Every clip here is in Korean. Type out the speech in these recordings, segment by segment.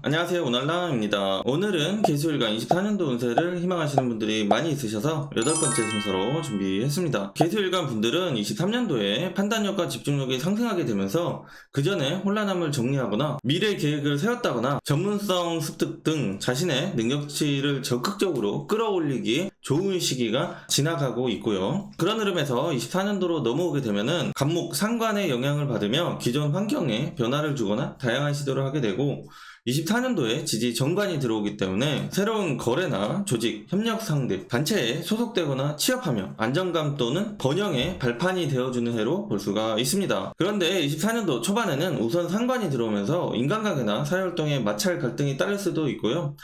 안녕하세요, 오날라입니다. 오늘은 개수일간 24년도 운세를 희망하시는 분들이 많이 있으셔서 8번째 순서로 준비했습니다. 개수일간 분들은 23년도에 판단력과 집중력이 상승하게 되면서 그 전에 혼란함을 정리하거나 미래 계획을 세웠다거나 전문성 습득 등 자신의 능력치를 적극적으로 끌어올리기에 좋은 시기가 지나가고 있고요. 그런 흐름에서 24년도로 넘어오게 되면은 갑목 상관의 영향을 받으며 기존 환경에 변화를 주거나 다양한 시도를 하게 되고 24년도에 지지 정관이 들어오기 때문에 새로운 거래나 조직, 협력 상대, 단체에 소속되거나 취업하며 안정감 또는 번영의 발판이 되어주는 해로 볼 수가 있습니다. 그런데 24년도 초반에는 우선 상관이 들어오면서 인간관계나 사회활동에 마찰 갈등이 따를 수도 있고요.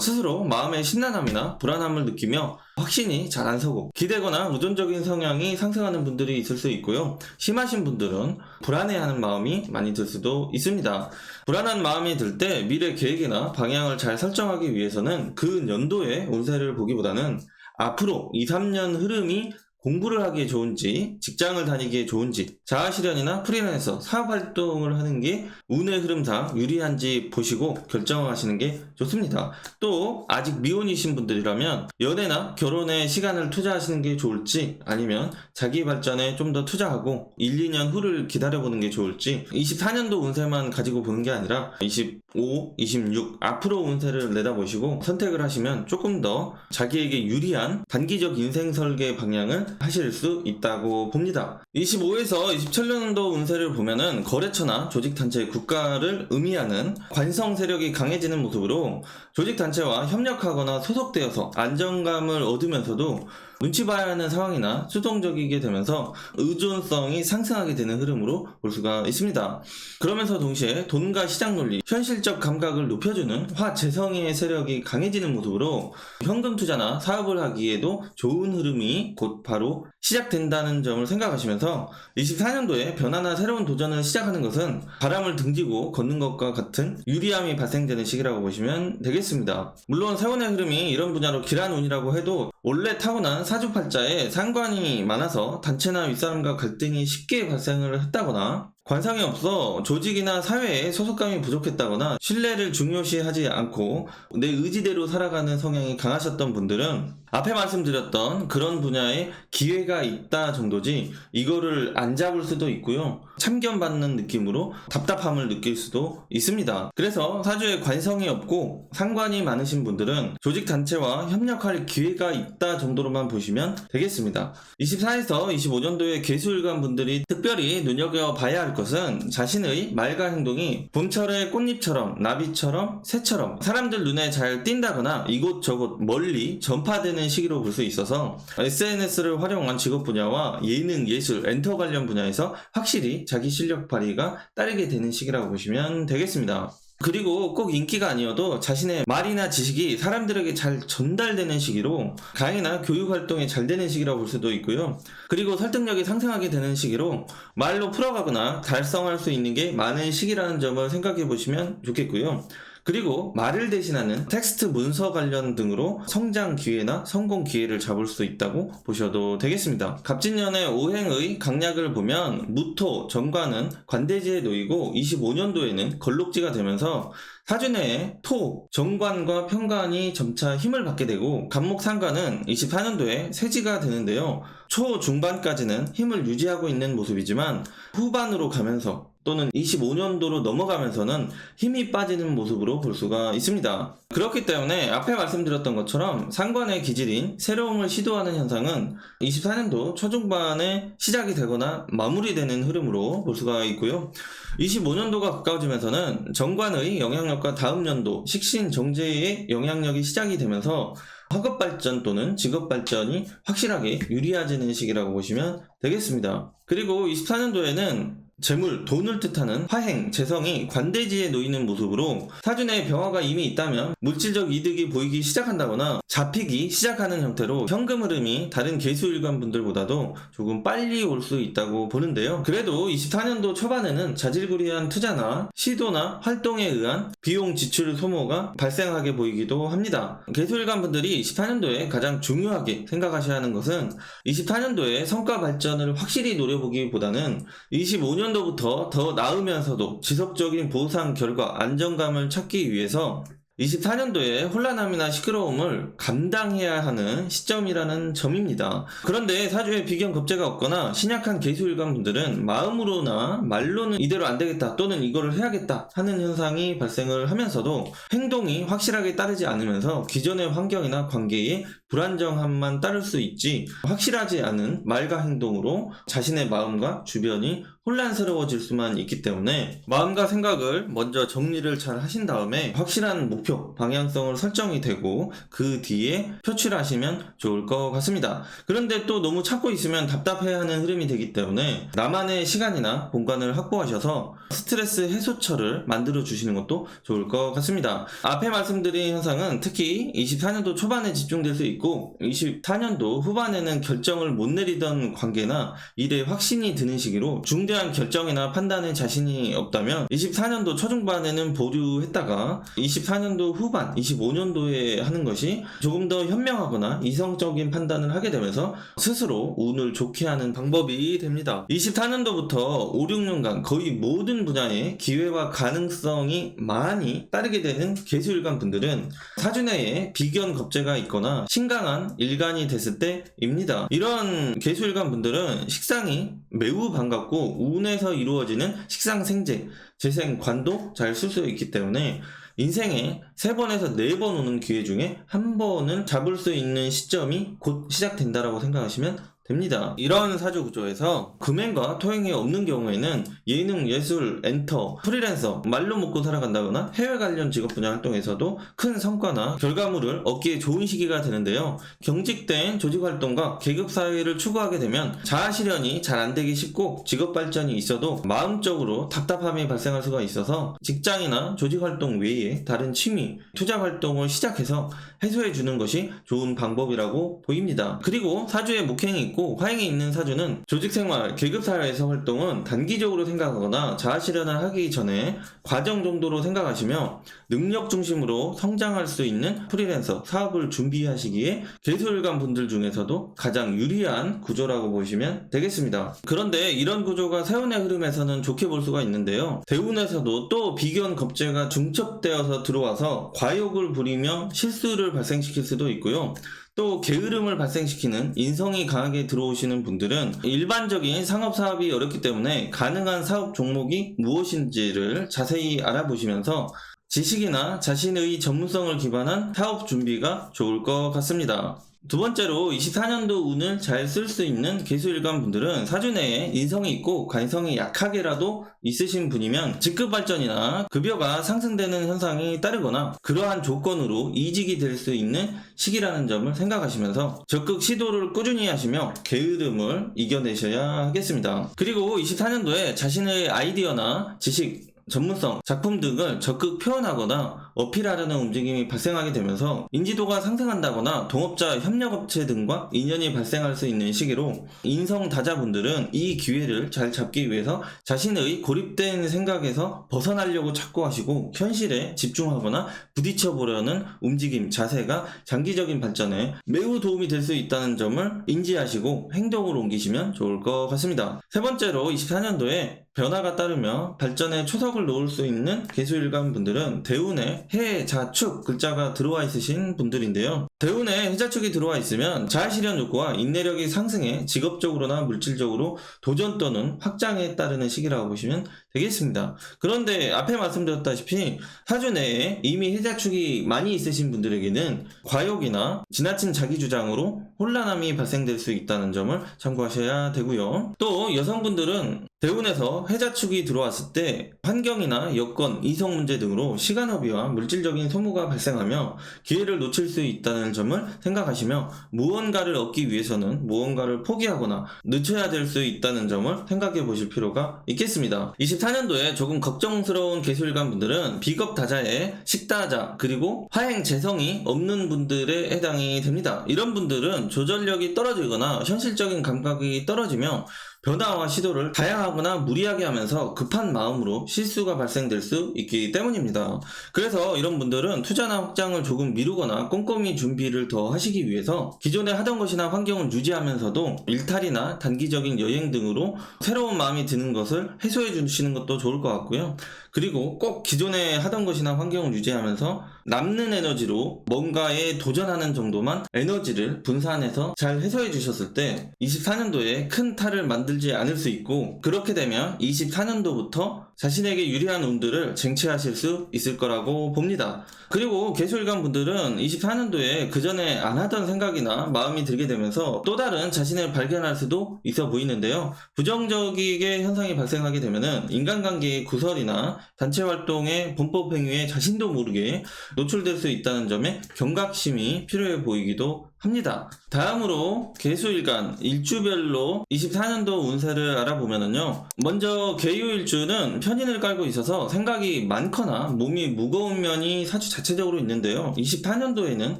스스로 마음의 심란함이나 불안함을 느끼며 확신이 잘 안 서고 기대거나 의존적인 성향이 상승하는 분들이 있을 수 있고요. 심하신 분들은 불안해하는 마음이 많이 들 수도 있습니다. 불안한 마음이 들 때 미래 계획이나 방향을 잘 설정하기 위해서는 그 연도의 운세를 보기보다는 앞으로 2, 3년 흐름이 공부를 하기에 좋은지, 직장을 다니기에 좋은지, 자아실현이나 프리랜서, 사업활동을 하는 게 운의 흐름상 유리한지 보시고 결정하시는 게 좋습니다. 또 아직 미혼이신 분들이라면 연애나 결혼에 시간을 투자하시는 게 좋을지 아니면 자기 발전에 좀 더 투자하고 1, 2년 후를 기다려보는 게 좋을지 24년도 운세만 가지고 보는 게 아니라 25, 26 앞으로 운세를 내다보시고 선택을 하시면 조금 더 자기에게 유리한 단기적 인생 설계 방향을 하실 수 있다고 봅니다. 25에서 27년도 운세를 보면은 거래처나 조직단체, 국가를 의미하는 관성 세력이 강해지는 모습으로 조직단체와 협력하거나 소속되어서 안정감을 얻으면서도 눈치 봐야 하는 상황이나 수동적이게 되면서 의존성이 상승하게 되는 흐름으로 볼 수가 있습니다. 그러면서 동시에 돈과 시장 논리, 현실적 감각을 높여주는 화재성의 세력이 강해지는 모습으로 현금 투자나 사업을 하기에도 좋은 흐름이 곧 바로 시작된다는 점을 생각하시면서 24년도에 변화나 새로운 도전을 시작하는 것은 바람을 등지고 걷는 것과 같은 유리함이 발생되는 시기라고 보시면 되겠습니다. 물론 세운의 흐름이 이런 분야로 길한 운이라고 해도 원래 타고난 사주팔자에 상관이 많아서 단체나 윗사람과 갈등이 쉽게 발생을 했다거나 관상이 없어 조직이나 사회에 소속감이 부족했다거나 신뢰를 중요시하지 않고 내 의지대로 살아가는 성향이 강하셨던 분들은 앞에 말씀드렸던 그런 분야에 기회가 있다 정도지 이거를 안 잡을 수도 있고요. 참견받는 느낌으로 답답함을 느낄 수도 있습니다. 그래서 사주에 관성이 없고 상관이 많으신 분들은 조직단체와 협력할 기회가 있다 정도로만 보시면 되겠습니다. 24에서 25년도에 개수일간 분들이 특별히 눈여겨봐야 할 것은 자신의 말과 행동이 봄철의 꽃잎처럼 나비처럼 새처럼 사람들 눈에 잘 띈다거나 이곳저곳 멀리 전파되는 시기로 볼 수 있어서 SNS를 활용한 직업 분야와 예능, 예술, 엔터 관련 분야에서 확실히 자기 실력 발휘가 따르게 되는 시기라고 보시면 되겠습니다. 그리고 꼭 인기가 아니어도 자신의 말이나 지식이 사람들에게 잘 전달되는 시기로 강의나 교육 활동이 잘 되는 시기라고 볼 수도 있고요. 그리고 설득력이 상승하게 되는 시기로 말로 풀어가거나 달성할 수 있는 게 많은 시기라는 점을 생각해 보시면 좋겠고요. 그리고 말을 대신하는 텍스트 문서 관련 등으로 성장 기회나 성공 기회를 잡을 수 있다고 보셔도 되겠습니다. 갑진년의 오행의 강약을 보면 무토, 정관은 관대지에 놓이고 25년도에는 걸록지가 되면서 사주 내에 토, 정관과 편관이 점차 힘을 받게 되고 갑목 상관은 24년도에 세지가 되는데요. 초 중반까지는 힘을 유지하고 있는 모습이지만 후반으로 가면서 또는 25년도로 넘어가면서는 힘이 빠지는 모습으로 볼 수가 있습니다. 그렇기 때문에 앞에 말씀드렸던 것처럼 상관의 기질인 새로움을 시도하는 현상은 24년도 초중반에 시작이 되거나 마무리되는 흐름으로 볼 수가 있고요. 25년도가 가까워지면서는 정관의 영향력과 다음 연도 식신 정제의 영향력이 시작이 되면서 학업 발전 또는 직업 발전이 확실하게 유리해지는 시기라고 보시면 되겠습니다. 그리고 24년도에는 재물, 돈을 뜻하는 화행, 재성이 관대지에 놓이는 모습으로 사주 내에 병화가 이미 있다면 물질적 이득이 보이기 시작한다거나 잡히기 시작하는 형태로 현금 흐름이 다른 개수일간 분들보다도 조금 빨리 올 수 있다고 보는데요. 그래도 24년도 초반에는 자질구레한 투자나 시도나 활동에 의한 비용 지출 소모가 발생하게 보이기도 합니다. 개수일간 분들이 24년도에 가장 중요하게 생각하셔야 하는 것은 24년도에 성과 발전을 확실히 노려보기보다는 25년 내년도부터 더 나으면서도 지속적인 보상 결과 안정감을 찾기 위해서 24년도에 혼란함이나 시끄러움을 감당해야 하는 시점이라는 점입니다. 그런데 사주에 비견 겁재가 없거나 신약한 계수일관 분들은 마음으로나 말로는 이대로 안 되겠다 또는 이거를 해야겠다 하는 현상이 발생을 하면서도 행동이 확실하게 따르지 않으면서 기존의 환경이나 관계에 불안정함만 따를 수 있지 확실하지 않은 말과 행동으로 자신의 마음과 주변이 혼란스러워질 수만 있기 때문에 마음과 생각을 먼저 정리를 잘 하신 다음에 확실한 목표, 방향성을 설정이 되고 그 뒤에 표출하시면 좋을 것 같습니다. 그런데 또 너무 찾고 있으면 답답해하는 흐름이 되기 때문에 나만의 시간이나 공간을 확보하셔서 스트레스 해소처를 만들어 주시는 것도 좋을 것 같습니다. 앞에 말씀드린 현상은 특히 24년도 초반에 집중될 수 있고 24년도 후반에는 결정을 못 내리던 관계나 일에 확신이 드는 시기로 중대한 결정이나 판단에 자신이 없다면 24년도 초중반에는 보류했다가 24년도 후반, 25년도에 하는 것이 조금 더 현명하거나 이성적인 판단을 하게 되면서 스스로 운을 좋게 하는 방법이 됩니다. 24년도부터 5, 6년간 거의 모든 분야에 기회와 가능성이 많이 따르게 되는 계수일관 분들은 사주 내에 비견 겁재가 있거나 신강한 일간이 됐을 때입니다. 이런 계수일관 분들은 식상이 매우 반갑고 운에서 이루어지는 식상생재, 재생관도 잘 쓸 수 있기 때문에 인생에 3번에서 4번 오는 기회 중에 한 번을 잡을 수 있는 시점이 곧 시작된다라고 생각하시면 됩니다. 이런 사주 구조에서 금행과 토행이 없는 경우에는 예능, 예술, 엔터, 프리랜서, 말로 먹고 살아간다거나 해외 관련 직업 분야 활동에서도 큰 성과나 결과물을 얻기에 좋은 시기가 되는데요. 경직된 조직 활동과 계급 사회를 추구하게 되면 자아 실현이 잘 안 되기 쉽고 직업 발전이 있어도 마음적으로 답답함이 발생할 수가 있어서 직장이나 조직 활동 외에 다른 취미, 투자 활동을 시작해서 해소해 주는 것이 좋은 방법이라고 보입니다. 그리고 사주에 목행이 있고 화행이 있는 사주는 조직생활, 계급사회에서 활동은 단기적으로 생각하거나 자아실현을 하기 전에 과정 정도로 생각하시며 능력 중심으로 성장할 수 있는 프리랜서, 사업을 준비하시기에 계수일관 분들 중에서도 가장 유리한 구조라고 보시면 되겠습니다. 그런데 이런 구조가 세운의 흐름에서는 좋게 볼 수가 있는데요. 대운에서도 또 비견 겁재가 중첩되어서 들어와서 과욕을 부리며 실수를 발생시킬 수도 있고요. 또 게으름을 발생시키는 인성이 강하게 들어오시는 분들은 일반적인 상업사업이 어렵기 때문에 가능한 사업 종목이 무엇인지를 자세히 알아보시면서 지식이나 자신의 전문성을 기반한 사업 준비가 좋을 것 같습니다. 두 번째로 24년도 운을 잘 쓸 수 있는 계수일관 분들은 사주 내에 인성이 있고 관성이 약하게라도 있으신 분이면 직급 발전이나 급여가 상승되는 현상이 따르거나 그러한 조건으로 이직이 될 수 있는 시기라는 점을 생각하시면서 적극 시도를 꾸준히 하시며 게으름을 이겨내셔야 하겠습니다. 그리고 24년도에 자신의 아이디어나 지식, 전문성, 작품 등을 적극 표현하거나 어필하려는 움직임이 발생하게 되면서 인지도가 상승한다거나 동업자, 협력업체 등과 인연이 발생할 수 있는 시기로 인성다자분들은 이 기회를 잘 잡기 위해서 자신의 고립된 생각에서 벗어나려고 찾고 하시고 현실에 집중하거나 부딪혀보려는 움직임, 자세가 장기적인 발전에 매우 도움이 될 수 있다는 점을 인지하시고 행동으로 옮기시면 좋을 것 같습니다. 세 번째로 24년도에 변화가 따르며 발전에 초석을 놓을 수 있는 계수일관 분들은 대운에 해, 자, 축 글자가 들어와 있으신 분들인데요. 대운에 해자축이 들어와 있으면 자아실현 욕구와 인내력이 상승해 직업적으로나 물질적으로 도전 또는 확장에 따르는 시기라고 보시면 되겠습니다. 그런데 앞에 말씀드렸다시피 사주 내에 이미 해자축이 많이 있으신 분들에게는 과욕이나 지나친 자기주장으로 혼란함이 발생될 수 있다는 점을 참고하셔야 되고요. 또 여성분들은 대운에서 해자축이 들어왔을 때 환경이나 여건, 이성 문제 등으로 시간허비와 물질적인 소모가 발생하며 기회를 놓칠 수 있다는 점을 생각하시며 무언가를 얻기 위해서는 무언가를 포기하거나 늦춰야 될 수 있다는 점을 생각해 보실 필요가 있겠습니다. 24년도에 조금 걱정스러운 계수일관 분들은 비겁다자에 식다자 그리고 화행 재성이 없는 분들에 해당이 됩니다. 이런 분들은 조절력이 떨어지거나 현실적인 감각이 떨어지며 변화와 시도를 다양하거나 무리하게 하면서 급한 마음으로 실수가 발생될 수 있기 때문입니다. 그래서 이런 분들은 투자나 확장을 조금 미루거나 꼼꼼히 준비를 더 하시기 위해서 기존에 하던 것이나 환경을 유지하면서도 일탈이나 단기적인 여행 등으로 새로운 마음이 드는 것을 해소해 주시는 것도 좋을 것 같고요. 그리고 꼭 기존에 하던 것이나 환경을 유지하면서 남는 에너지로 뭔가에 도전하는 정도만 에너지를 분산해서 잘 해소해 주셨을 때 24년도에 큰 탈을 만들지 않을 수 있고, 그렇게 되면 24년도부터 자신에게 유리한 운들을 쟁취하실 수 있을 거라고 봅니다. 그리고 개수일관 분들은 24년도에 그 전에 안 하던 생각이나 마음이 들게 되면서 또 다른 자신을 발견할 수도 있어 보이는데요. 부정적이게 현상이 발생하게 되면은 인간관계의 구설이나 단체 활동의 범법 행위에 자신도 모르게 노출될 수 있다는 점에 경각심이 필요해 보이기도 합니다. 다음으로 개수일간 일주별로 24년도 운세를 알아보면은요, 먼저 개유일주는 편인을 깔고 있어서 생각이 많거나 몸이 무거운 면이 사주 자체적으로 있는데요, 24년도에는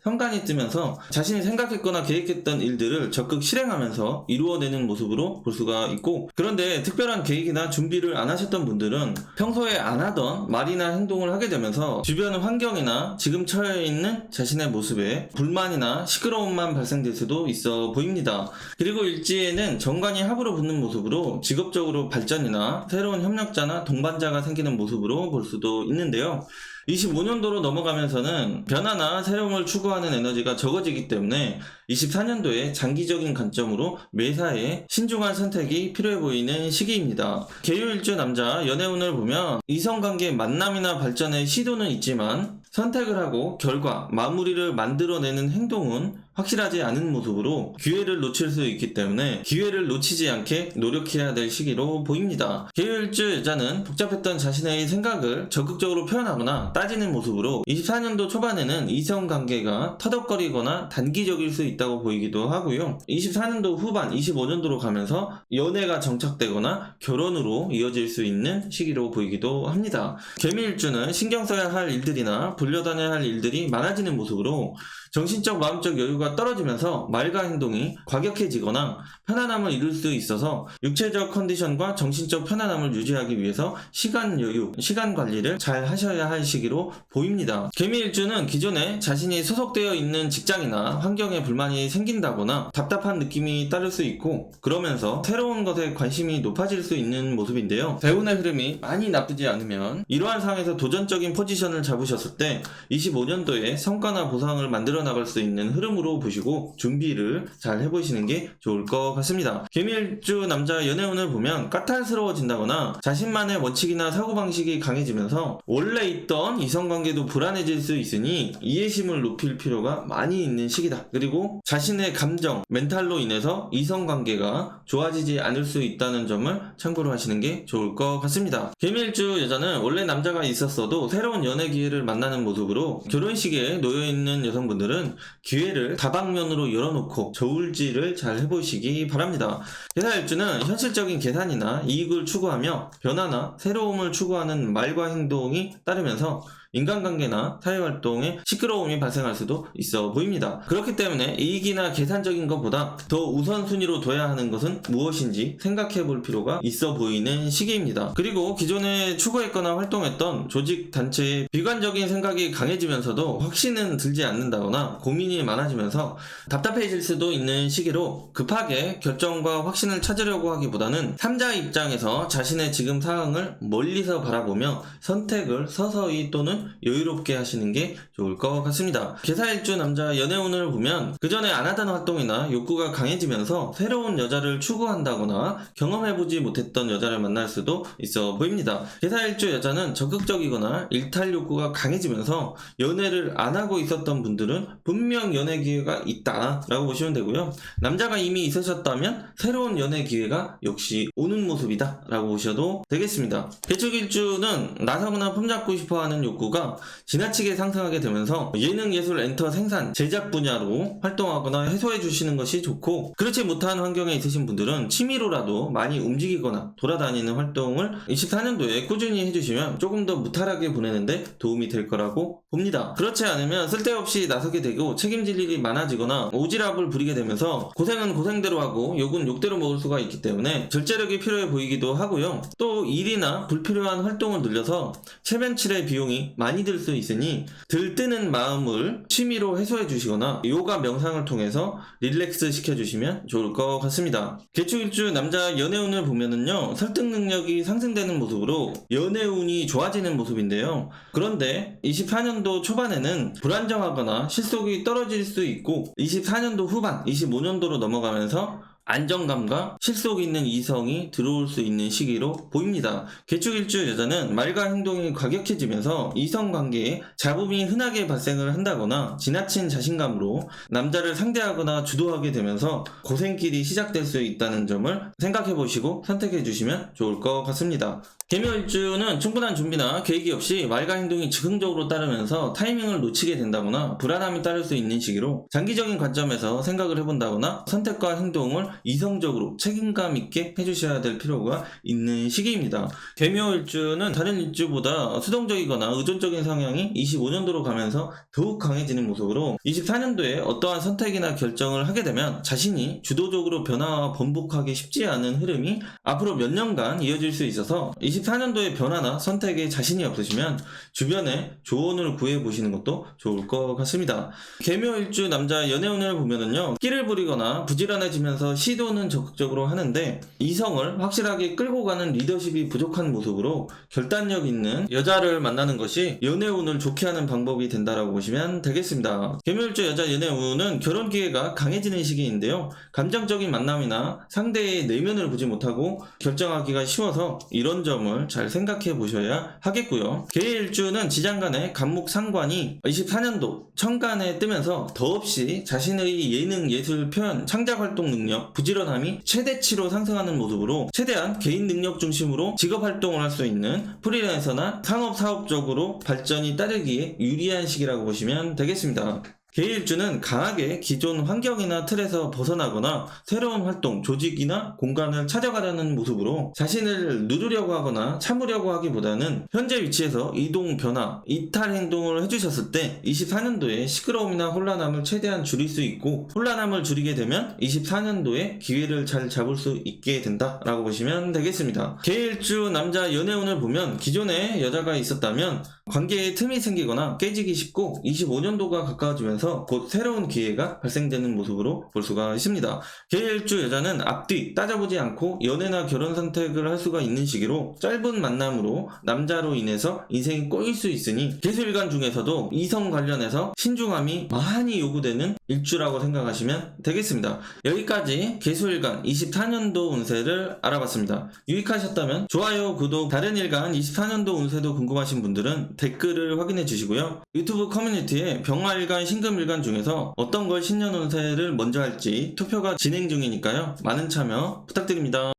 현관이 뜨면서 자신이 생각했거나 계획했던 일들을 적극 실행하면서 이루어내는 모습으로 볼 수가 있고, 그런데 특별한 계획이나 준비를 안 하셨던 분들은 평소에 안 하던 말이나 행동을 하게 되면서 주변 환경이나 지금 처해 있는 자신의 모습에 불만이나 시끄러움만 발생될 수도 있어 보입니다. 그리고 일지에는 정관이 합으로 붙는 모습으로 직업적으로 발전이나 새로운 협력자나 동반자가 생기는 모습으로 볼 수도 있는데요, 25년도로 넘어가면서는 변화나 새로움을 추구하는 에너지가 적어지기 때문에 24년도에 장기적인 관점으로 매사에 신중한 선택이 필요해 보이는 시기입니다. 개유일주 남자 연애운을 보면 이성관계 만남이나 발전의 시도는 있지만 선택을 하고 결과, 마무리를 만들어내는 행동은 확실하지 않은 모습으로 기회를 놓칠 수 있기 때문에 기회를 놓치지 않게 노력해야 될 시기로 보입니다. 개유일주 여자는 복잡했던 자신의 생각을 적극적으로 표현하거나 따지는 모습으로 24년도 초반에는 이성관계가 터덕거리거나 단기적일 수 있다고 보이기도 하고요, 24년도 후반 25년도로 가면서 연애가 정착되거나 결혼으로 이어질 수 있는 시기로 보이기도 합니다. 개미일주는 신경 써야 할 일들이나 불려다녀야 할 일들이 많아지는 모습으로 정신적 마음적 여유가 떨어지면서 말과 행동이 과격해지거나 편안함을 이룰 수 있어서 육체적 컨디션과 정신적 편안함을 유지하기 위해서 시간 여유, 시간 관리를 잘 하셔야 할 시기로 보입니다. 개미일주는 기존에 자신이 소속되어 있는 직장이나 환경에 불만이 생긴다거나 답답한 느낌이 따를 수 있고, 그러면서 새로운 것에 관심이 높아질 수 있는 모습인데요, 대운의 흐름이 많이 나쁘지 않으면 이러한 상황에서 도전적인 포지션을 잡으셨을 때 25년도에 성과나 보상을 만들어 나갈 수 있는 흐름으로 보시고 준비를 잘 해보시는 게 좋을 것 같습니다. 개미일주 남자 연애운을 보면 까탈스러워진다거나 자신만의 원칙이나 사고방식이 강해지면서 원래 있던 이성관계도 불안해질 수 있으니 이해심을 높일 필요가 많이 있는 시기다. 그리고 자신의 감정, 멘탈로 인해서 이성관계가 좋아지지 않을 수 있다는 점을 참고로 하시는 게 좋을 것 같습니다. 개미일주 여자는 원래 남자가 있었어도 새로운 연애 기회를 만나는 모습으로 결혼식에 놓여있는 여성분들은 기회를 다방면으로 열어놓고 저울질을 잘 해보시기 바랍니다. 계사일주는 현실적인 계산이나 이익을 추구하며 변화나 새로움을 추구하는 말과 행동이 따르면서 인간관계나 사회활동에 시끄러움이 발생할 수도 있어 보입니다. 그렇기 때문에 이익이나 계산적인 것보다 더 우선순위로 둬야 하는 것은 무엇인지 생각해 볼 필요가 있어 보이는 시기입니다. 그리고 기존에 추구했거나 활동했던 조직, 단체의 비관적인 생각이 강해지면서도 확신은 들지 않는다거나 고민이 많아지면서 답답해질 수도 있는 시기로 급하게 결정과 확신을 찾으려고 하기보다는 3자 입장에서 자신의 지금 상황을 멀리서 바라보며 선택을 서서히 또는 여유롭게 하시는 게 좋을 것 같습니다. 개사일주 남자 연애운을 보면 그 전에 안 하던 활동이나 욕구가 강해지면서 새로운 여자를 추구한다거나 경험해보지 못했던 여자를 만날 수도 있어 보입니다. 개사일주 여자는 적극적이거나 일탈 욕구가 강해지면서 연애를 안 하고 있었던 분들은 분명 연애 기회가 있다 라고 보시면 되고요, 남자가 이미 있으셨다면 새로운 연애 기회가 역시 오는 모습이다 라고 보셔도 되겠습니다. 개축일주는 나서거나 폼잡고 싶어하는 욕구가 신뢰도가 지나치게 상승하게 되면서 예능, 예술, 엔터, 생산, 제작 분야로 활동하거나 해소해 주시는 것이 좋고, 그렇지 못한 환경에 있으신 분들은 취미로라도 많이 움직이거나 돌아다니는 활동을 24년도에 꾸준히 해주시면 조금 더 무탈하게 보내는데 도움이 될 거라고 봅니다. 그렇지 않으면 쓸데없이 나서게 되고 책임질 일이 많아지거나 오지랖을 부리게 되면서 고생은 고생대로 하고 욕은 욕대로 먹을 수가 있기 때문에 절제력이 필요해 보이기도 하고요. 또 일이나 불필요한 활동을 늘려서 체면칠의 비용이 많이 들 수 있으니 들뜨는 마음을 취미로 해소해 주시거나 요가 명상을 통해서 릴렉스 시켜주시면 좋을 것 같습니다. 개축일주 남자 연애운을 보면은요, 설득 능력이 상승되는 모습으로 연애운이 좋아지는 모습인데요. 그런데 24년도 초반에는 불안정하거나 실속이 떨어질 수 있고 24년도 후반 25년도로 넘어가면서 안정감과 실속 있는 이성이 들어올 수 있는 시기로 보입니다. 개축일주 여자는 말과 행동이 과격해지면서 이성관계에 잡음이 흔하게 발생을 한다거나 지나친 자신감으로 남자를 상대하거나 주도하게 되면서 고생길이 시작될 수 있다는 점을 생각해보시고 선택해주시면 좋을 것 같습니다. 개묘일주는 충분한 준비나 계획이 없이 말과 행동이 즉흥적으로 따르면서 타이밍을 놓치게 된다거나 불안함이 따를 수 있는 시기로 장기적인 관점에서 생각을 해본다거나 선택과 행동을 이성적으로 책임감 있게 해주셔야 될 필요가 있는 시기입니다. 개묘일주는 다른 일주보다 수동적이거나 의존적인 성향이 25년도로 가면서 더욱 강해지는 모습으로 24년도에 어떠한 선택이나 결정을 하게 되면 자신이 주도적으로 변화와 번복하기 쉽지 않은 흐름이 앞으로 몇 년간 이어질 수 있어서 24년도의 변화나 선택에 자신이 없으시면 주변에 조언을 구해보시는 것도 좋을 것 같습니다. 개묘일주 남자 연애운을 보면은요, 끼를 부리거나 부지런해지면서 시도는 적극적으로 하는데 이성을 확실하게 끌고 가는 리더십이 부족한 모습으로 결단력 있는 여자를 만나는 것이 연애운을 좋게 하는 방법이 된다라고 보시면 되겠습니다. 개묘일주 여자 연애운은 결혼 기회가 강해지는 시기인데요, 감정적인 만남이나 상대의 내면을 보지 못하고 결정하기가 쉬워서 이런 점을 잘 생각해 보셔야 하겠고요. 개일주는 지장간의 간목 상관이 24년도 천간에 뜨면서 더없이 자신의 예능, 예술, 표현, 창작 활동 능력, 부지런함이 최대치로 상승하는 모습으로 최대한 개인 능력 중심으로 직업 활동을 할 수 있는 프리랜서나 상업 사업적으로 발전이 따르기에 유리한 시기라고 보시면 되겠습니다. 개일주는 강하게 기존 환경이나 틀에서 벗어나거나 새로운 활동, 조직이나 공간을 찾아가려는 모습으로 자신을 누르려고 하거나 참으려고 하기보다는 현재 위치에서 이동, 변화, 이탈 행동을 해주셨을 때 24년도에 시끄러움이나 혼란함을 최대한 줄일 수 있고, 혼란함을 줄이게 되면 24년도에 기회를 잘 잡을 수 있게 된다라고 보시면 되겠습니다. 개일주 남자 연애운을 보면 기존에 여자가 있었다면 관계에 틈이 생기거나 깨지기 쉽고 25년도가 가까워지면서 곧 새로운 기회가 발생되는 모습으로 볼 수가 있습니다. 개일주 여자는 앞뒤 따져보지 않고 연애나 결혼 선택을 할 수가 있는 시기로 짧은 만남으로 남자로 인해서 인생이 꼬일 수 있으니 개수일간 중에서도 이성 관련해서 신중함이 많이 요구되는 일주라고 생각하시면 되겠습니다. 여기까지 개수일간 24년도 운세를 알아봤습니다. 유익하셨다면 좋아요, 구독, 다른 일간 24년도 운세도 궁금하신 분들은 댓글을 확인해 주시고요. 유튜브 커뮤니티에 병화일간, 신금일간 중에서 어떤 걸 신년 운세를 먼저 할지 투표가 진행 중이니까요. 많은 참여 부탁드립니다.